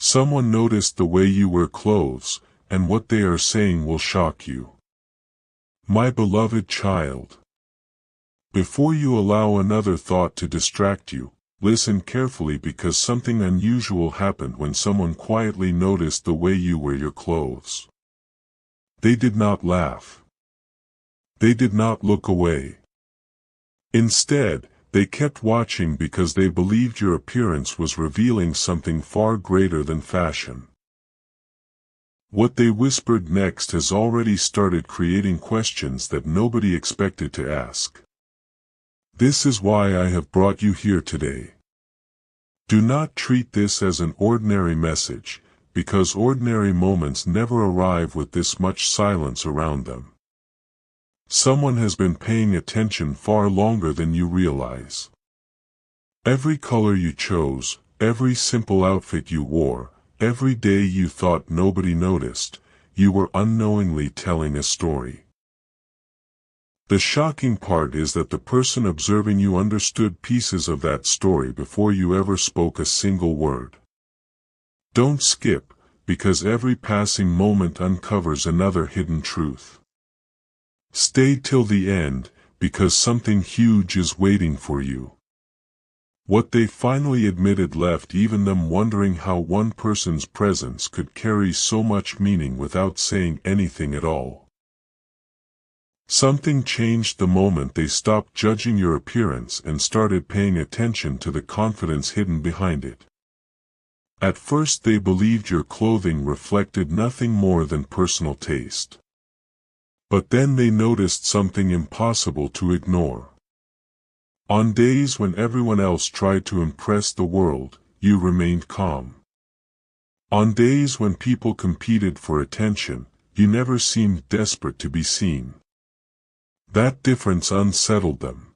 Someone noticed the way you wear clothes, and what they are saying will shock you. My beloved child. Before you allow another thought to distract you, listen carefully because something unusual happened when someone quietly noticed the way you wear your clothes. They did not laugh. They did not look away. Instead, they kept watching because they believed your appearance was revealing something far greater than fashion. What they whispered next has already started creating questions that nobody expected to ask. This is why I have brought you here today. Do not treat this as an ordinary message, because ordinary moments never arrive with this much silence around them. Someone has been paying attention far longer than you realize. Every color you chose, every simple outfit you wore, every day you thought nobody noticed, you were unknowingly telling a story. The shocking part is that the person observing you understood pieces of that story before you ever spoke a single word. Don't skip, because every passing moment uncovers another hidden truth. Stay till the end, because something huge is waiting for you. What they finally admitted left even them wondering how one person's presence could carry so much meaning without saying anything at all. Something changed the moment they stopped judging your appearance and started paying attention to the confidence hidden behind it. At first they believed your clothing reflected nothing more than personal taste. But then they noticed something impossible to ignore. On days when everyone else tried to impress the world, you remained calm. On days when people competed for attention, you never seemed desperate to be seen. That difference unsettled them.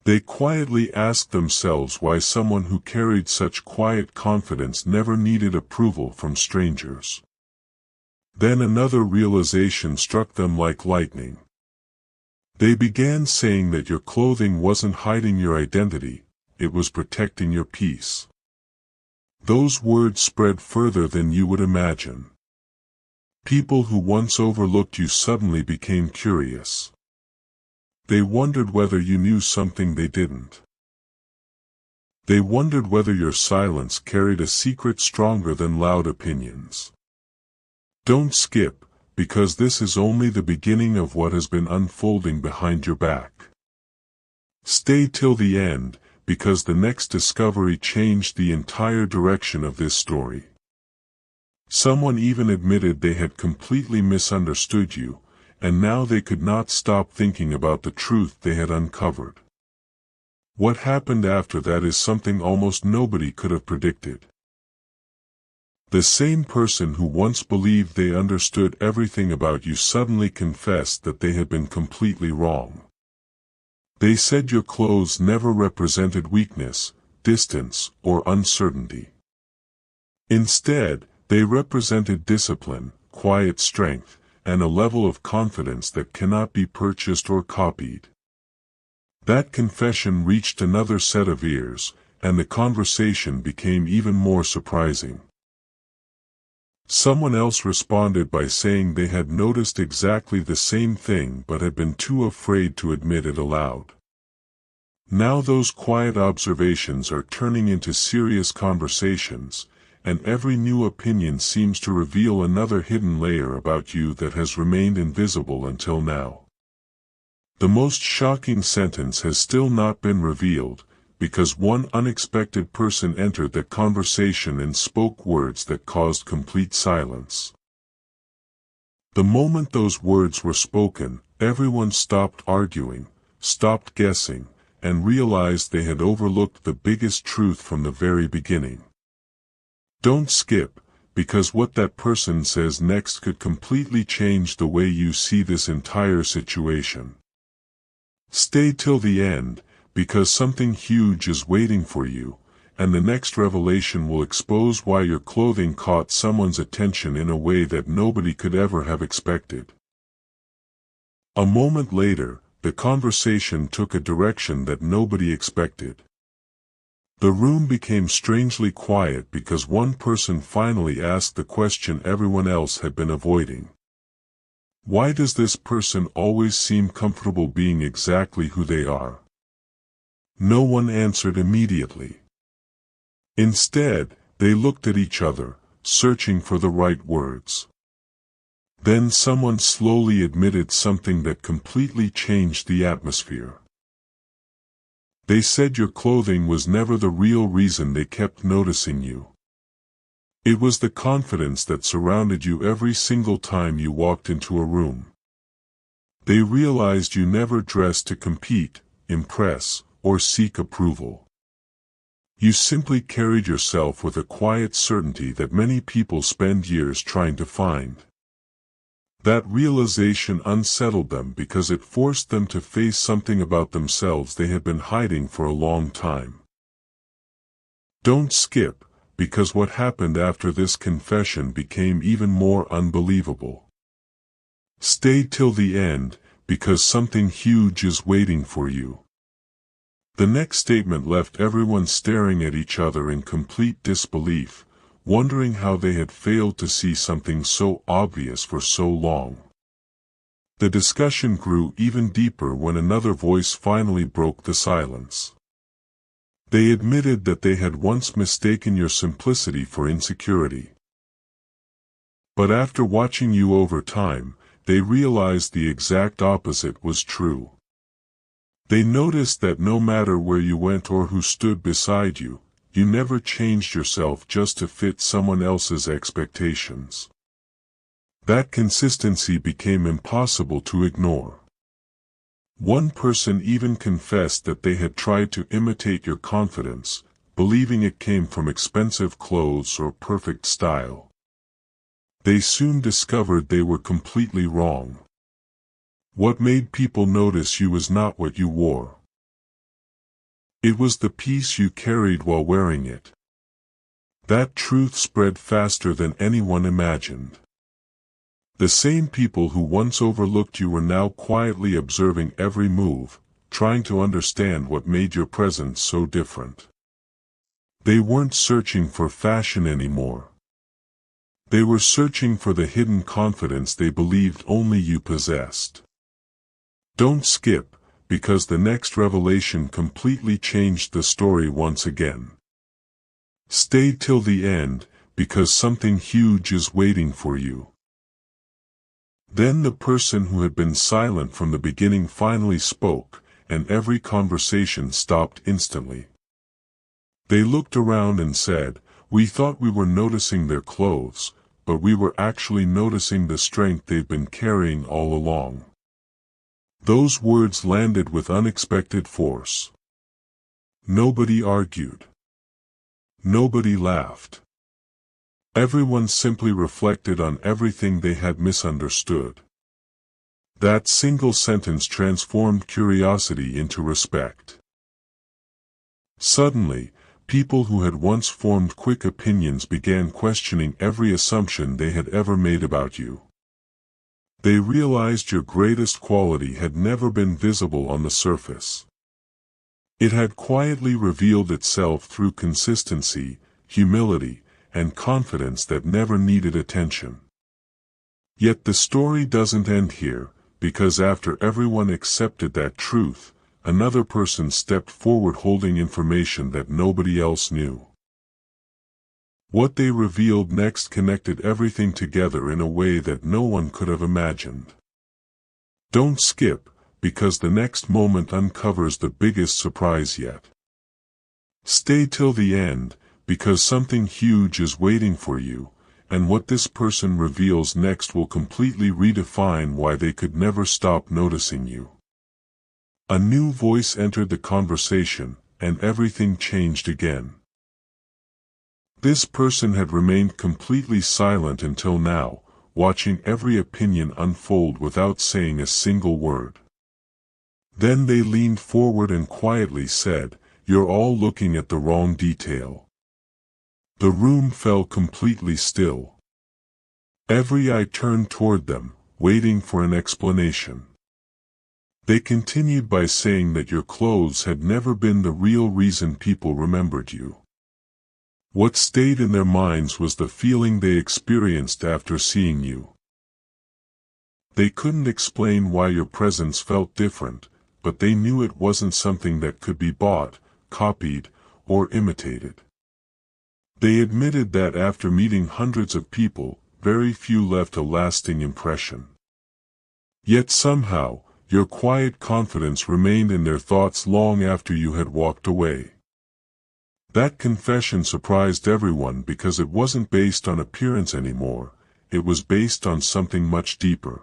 They quietly asked themselves why someone who carried such quiet confidence never needed approval from strangers. Then another realization struck them like lightning. They began saying that your clothing wasn't hiding your identity, it was protecting your peace. Those words spread further than you would imagine. People who once overlooked you suddenly became curious. They wondered whether you knew something they didn't. They wondered whether your silence carried a secret stronger than loud opinions. Don't skip, because this is only the beginning of what has been unfolding behind your back. Stay till the end, because the next discovery changed the entire direction of this story. Someone even admitted they had completely misunderstood you, and now they could not stop thinking about the truth they had uncovered. What happened after that is something almost nobody could have predicted. The same person who once believed they understood everything about you suddenly confessed that they had been completely wrong. They said your clothes never represented weakness, distance, or uncertainty. Instead, they represented discipline, quiet strength, and a level of confidence that cannot be purchased or copied. That confession reached another set of ears, and the conversation became even more surprising. Someone else responded by saying they had noticed exactly the same thing but had been too afraid to admit it aloud. Now those quiet observations are turning into serious conversations, and every new opinion seems to reveal another hidden layer about you that has remained invisible until now. The most shocking sentence has still not been revealed, because one unexpected person entered the conversation and spoke words that caused complete silence. The moment those words were spoken, everyone stopped arguing, stopped guessing, and realized they had overlooked the biggest truth from the very beginning. Don't skip, because what that person says next could completely change the way you see this entire situation. Stay till the end, because something huge is waiting for you, and the next revelation will expose why your clothing caught someone's attention in a way that nobody could ever have expected. A moment later, the conversation took a direction that nobody expected. The room became strangely quiet because one person finally asked the question everyone else had been avoiding. Why does this person always seem comfortable being exactly who they are? No one answered immediately. Instead, they looked at each other, searching for the right words. Then someone slowly admitted something that completely changed the atmosphere. They said your clothing was never the real reason they kept noticing you. It was the confidence that surrounded you every single time you walked into a room. They realized you never dressed to compete, impress, or seek approval. You simply carried yourself with a quiet certainty that many people spend years trying to find. That realization unsettled them because it forced them to face something about themselves they had been hiding for a long time. Don't skip, because what happened after this confession became even more unbelievable. Stay till the end, because something huge is waiting for you. The next statement left everyone staring at each other in complete disbelief, wondering how they had failed to see something so obvious for so long. The discussion grew even deeper when another voice finally broke the silence. They admitted that they had once mistaken your simplicity for insecurity. But after watching you over time, they realized the exact opposite was true. They noticed that no matter where you went or who stood beside you, you never changed yourself just to fit someone else's expectations. That consistency became impossible to ignore. One person even confessed that they had tried to imitate your confidence, believing it came from expensive clothes or perfect style. They soon discovered they were completely wrong. What made people notice you was not what you wore. It was the peace you carried while wearing it. That truth spread faster than anyone imagined. The same people who once overlooked you were now quietly observing every move, trying to understand what made your presence so different. They weren't searching for fashion anymore. They were searching for the hidden confidence they believed only you possessed. Don't skip, because the next revelation completely changed the story once again. Stay till the end, because something huge is waiting for you. Then the person who had been silent from the beginning finally spoke, and every conversation stopped instantly. They looked around and said, "We thought we were noticing their clothes, but we were actually noticing the strength they've been carrying all along." Those words landed with unexpected force. Nobody argued. Nobody laughed. Everyone simply reflected on everything they had misunderstood. That single sentence transformed curiosity into respect. Suddenly, people who had once formed quick opinions began questioning every assumption they had ever made about you. They realized your greatest quality had never been visible on the surface. It had quietly revealed itself through consistency, humility, and confidence that never needed attention. Yet the story doesn't end here, because after everyone accepted that truth, another person stepped forward holding information that nobody else knew. What they revealed next connected everything together in a way that no one could have imagined. Don't skip, because the next moment uncovers the biggest surprise yet. Stay till the end, because something huge is waiting for you, and what this person reveals next will completely redefine why they could never stop noticing you. A new voice entered the conversation, and everything changed again. This person had remained completely silent until now, watching every opinion unfold without saying a single word. Then they leaned forward and quietly said, "You're all looking at the wrong detail." The room fell completely still. Every eye turned toward them, waiting for an explanation. They continued by saying that your clothes had never been the real reason people remembered you. What stayed in their minds was the feeling they experienced after seeing you. They couldn't explain why your presence felt different, but they knew it wasn't something that could be bought, copied, or imitated. They admitted that after meeting hundreds of people, very few left a lasting impression. Yet somehow, your quiet confidence remained in their thoughts long after you had walked away. That confession surprised everyone because it wasn't based on appearance anymore, it was based on something much deeper.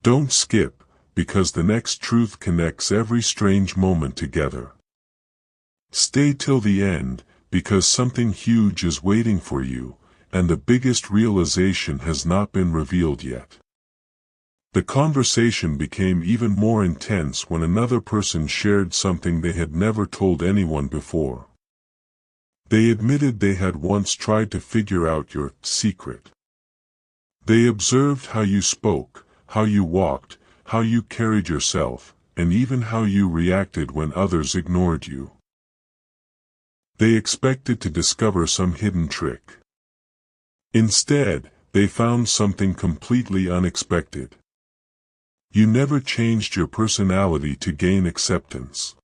Don't skip, because the next truth connects every strange moment together. Stay till the end, because something huge is waiting for you, and the biggest realization has not been revealed yet. The conversation became even more intense when another person shared something they had never told anyone before. They admitted they had once tried to figure out your secret. They observed how you spoke, how you walked, how you carried yourself, and even how you reacted when others ignored you. They expected to discover some hidden trick. Instead, they found something completely unexpected. You never changed your personality to gain acceptance.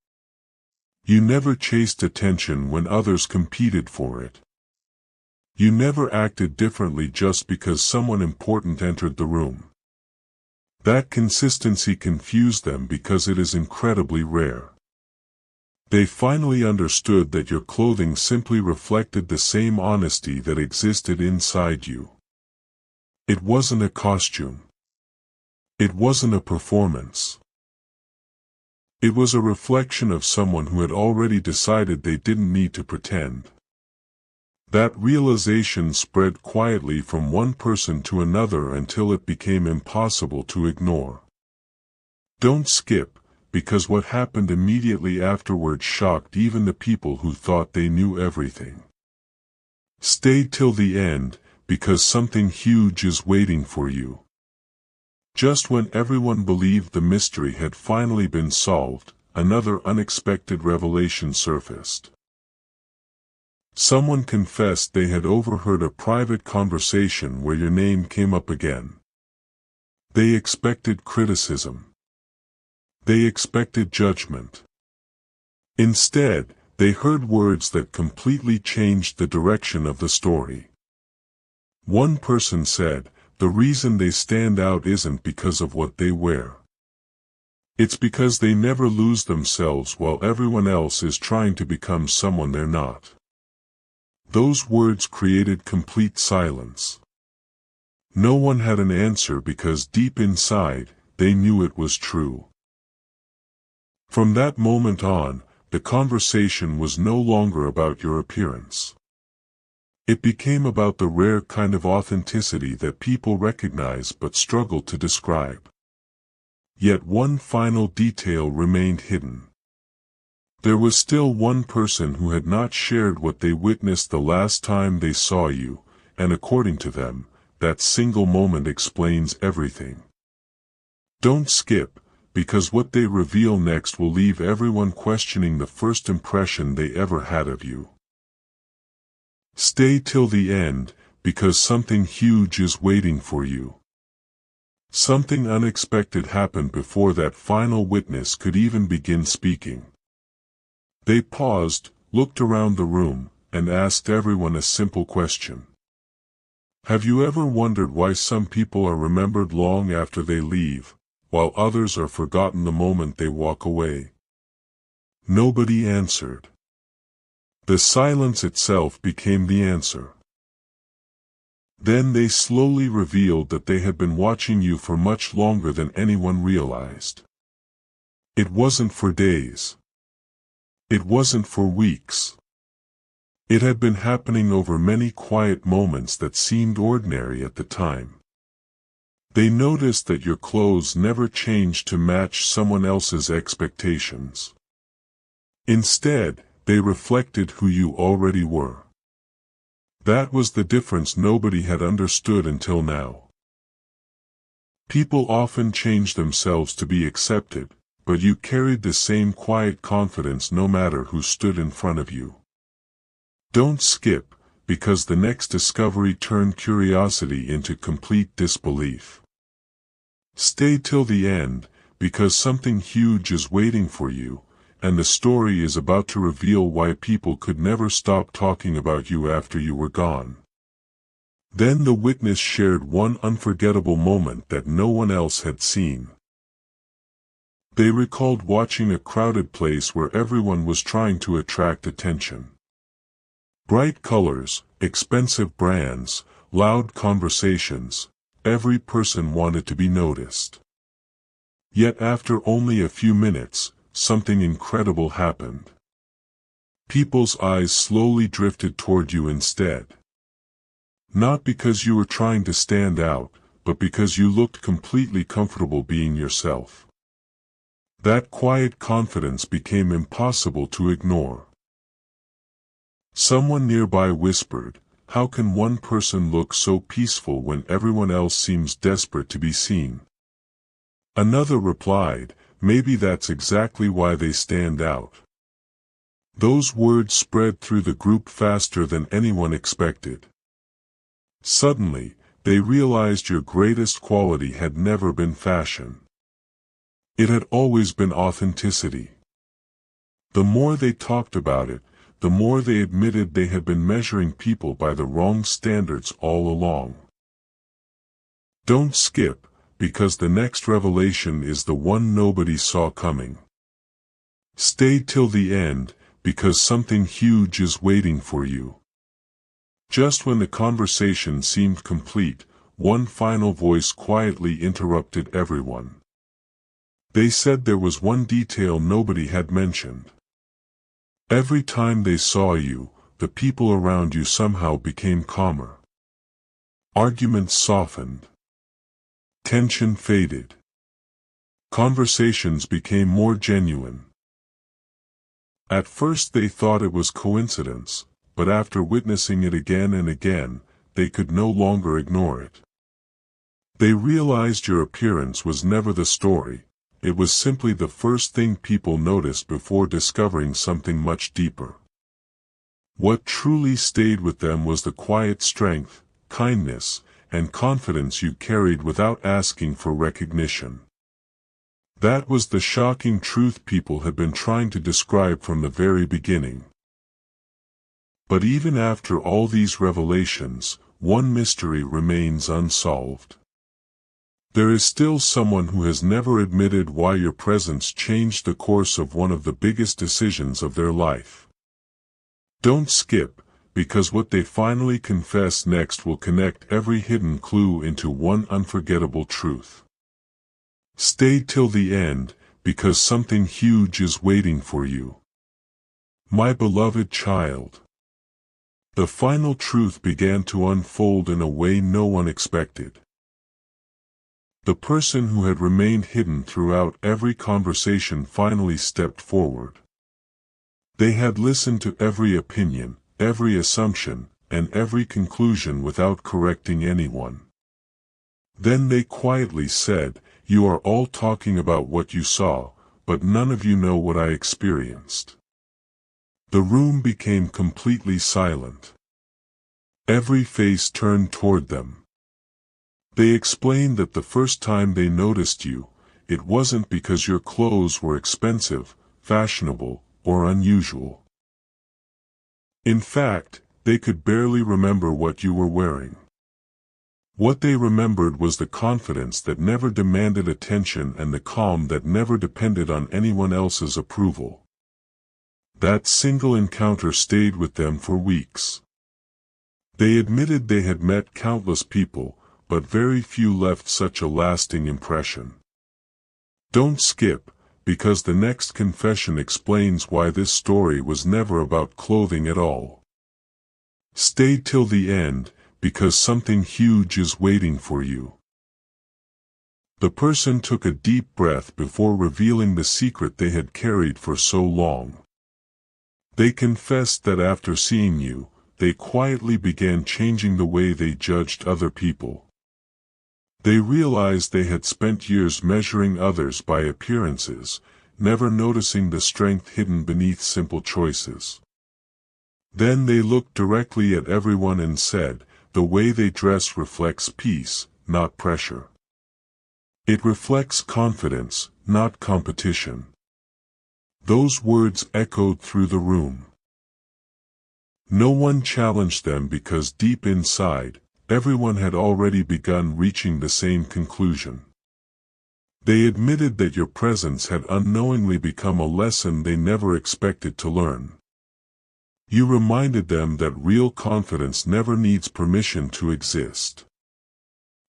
You never chased attention when others competed for it. You never acted differently just because someone important entered the room. That consistency confused them because it is incredibly rare. They finally understood that your clothing simply reflected the same honesty that existed inside you. It wasn't a costume. It wasn't a performance. It was a reflection of someone who had already decided they didn't need to pretend. That realization spread quietly from one person to another until it became impossible to ignore. Don't skip, because what happened immediately afterward shocked even the people who thought they knew everything. Stay till the end, because something huge is waiting for you. Just when everyone believed the mystery had finally been solved, another unexpected revelation surfaced. Someone confessed they had overheard a private conversation where your name came up again. They expected criticism. They expected judgment. Instead, they heard words that completely changed the direction of the story. One person said, "The reason they stand out isn't because of what they wear. It's because they never lose themselves while everyone else is trying to become someone they're not." Those words created complete silence. No one had an answer because deep inside, they knew it was true. From that moment on, the conversation was no longer about your appearance. It became about the rare kind of authenticity that people recognize but struggle to describe. Yet one final detail remained hidden. There was still one person who had not shared what they witnessed the last time they saw you, and according to them, that single moment explains everything. Don't skip, because what they reveal next will leave everyone questioning the first impression they ever had of you. Stay till the end, because something huge is waiting for you. Something unexpected happened before that final witness could even begin speaking. They paused, looked around the room, and asked everyone a simple question. Have you ever wondered why some people are remembered long after they leave, while others are forgotten the moment they walk away? Nobody answered. The silence itself became the answer. Then they slowly revealed that they had been watching you for much longer than anyone realized. It wasn't for days. It wasn't for weeks. It had been happening over many quiet moments that seemed ordinary at the time. They noticed that your clothes never changed to match someone else's expectations. Instead, they reflected who you already were. That was the difference nobody had understood until now. People often change themselves to be accepted, but you carried the same quiet confidence no matter who stood in front of you. Don't skip, because the next discovery turned curiosity into complete disbelief. Stay till the end, because something huge is waiting for you, and the story is about to reveal why people could never stop talking about you after you were gone. Then the witness shared one unforgettable moment that no one else had seen. They recalled watching a crowded place where everyone was trying to attract attention. Bright colors, expensive brands, loud conversations, every person wanted to be noticed. Yet after only a few minutes, something incredible happened. People's eyes slowly drifted toward you instead. Not because you were trying to stand out, but because you looked completely comfortable being yourself. That quiet confidence became impossible to ignore. Someone nearby whispered, "How can one person look so peaceful when everyone else seems desperate to be seen?" Another replied, "Maybe that's exactly why they stand out." Those words spread through the group faster than anyone expected. Suddenly, they realized your greatest quality had never been fashion. It had always been authenticity. The more they talked about it, the more they admitted they had been measuring people by the wrong standards all along. Don't skip, because the next revelation is the one nobody saw coming. Stay till the end, because something huge is waiting for you. Just when the conversation seemed complete, one final voice quietly interrupted everyone. They said there was one detail nobody had mentioned. Every time they saw you, the people around you somehow became calmer. Arguments softened. Tension faded. Conversations became more genuine. At first they thought it was coincidence, but after witnessing it again and again, they could no longer ignore it. They realized your appearance was never the story, it was simply the first thing people noticed before discovering something much deeper. What truly stayed with them was the quiet strength, kindness, and confidence you carried without asking for recognition. That was the shocking truth people had been trying to describe from the very beginning. But even after all these revelations, one mystery remains unsolved. There is still someone who has never admitted why your presence changed the course of one of the biggest decisions of their life. Don't skip, because what they finally confess next will connect every hidden clue into one unforgettable truth. Stay till the end, because something huge is waiting for you. My beloved child. The final truth began to unfold in a way no one expected. The person who had remained hidden throughout every conversation finally stepped forward. They had listened to every opinion, every assumption, and every conclusion without correcting anyone. Then they quietly said, "You are all talking about what you saw, but none of you know what I experienced." The room became completely silent. Every face turned toward them. They explained that the first time they noticed you, it wasn't because your clothes were expensive, fashionable, or unusual. In fact, they could barely remember what you were wearing. What they remembered was the confidence that never demanded attention and the calm that never depended on anyone else's approval. That single encounter stayed with them for weeks. They admitted they had met countless people, but very few left such a lasting impression. Don't skip, because the next confession explains why this story was never about clothing at all. Stay till the end, because something huge is waiting for you. The person took a deep breath before revealing the secret they had carried for so long. They confessed that after seeing you, they quietly began changing the way they judged other people. They realized they had spent years measuring others by appearances, never noticing the strength hidden beneath simple choices. Then they looked directly at everyone and said, "The way they dress reflects peace, not pressure. It reflects confidence, not competition." Those words echoed through the room. No one challenged them because deep inside, everyone had already begun reaching the same conclusion. They admitted that your presence had unknowingly become a lesson they never expected to learn. You reminded them that real confidence never needs permission to exist.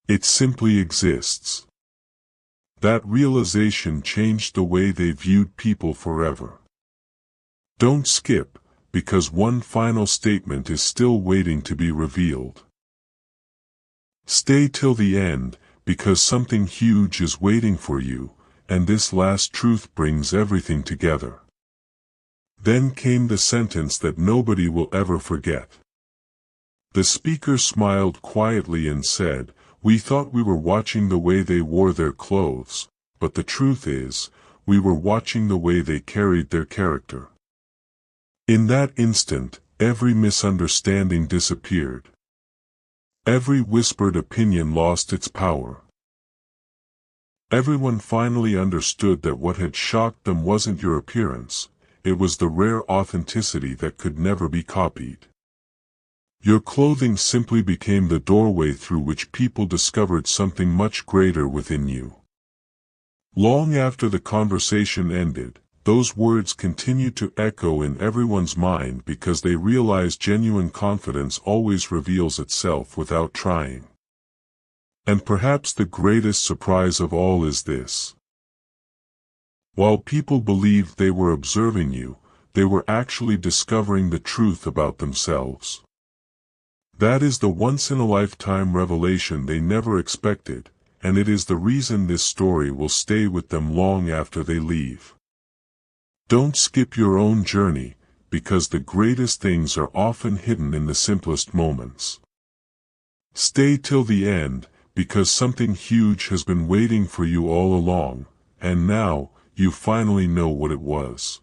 It simply exists. That realization changed the way they viewed people forever. Don't skip, because one final statement is still waiting to be revealed. Stay till the end, because something huge is waiting for you, and this last truth brings everything together. Then came the sentence that nobody will ever forget. The speaker smiled quietly and said, "We thought we were watching the way they wore their clothes, but the truth is, we were watching the way they carried their character." In that instant, every misunderstanding disappeared. Every whispered opinion lost its power. Everyone finally understood that what had shocked them wasn't your appearance, it was the rare authenticity that could never be copied. Your clothing simply became the doorway through which people discovered something much greater within you. Long after the conversation ended, those words continued to echo in everyone's mind because they realized genuine confidence always reveals itself without trying. And perhaps the greatest surprise of all is this. While people believed they were observing you, they were actually discovering the truth about themselves. That is the once-in-a-lifetime revelation they never expected, and it is the reason this story will stay with them long after they leave. Don't skip your own journey, because the greatest things are often hidden in the simplest moments. Stay till the end, because something huge has been waiting for you all along, and now, you finally know what it was.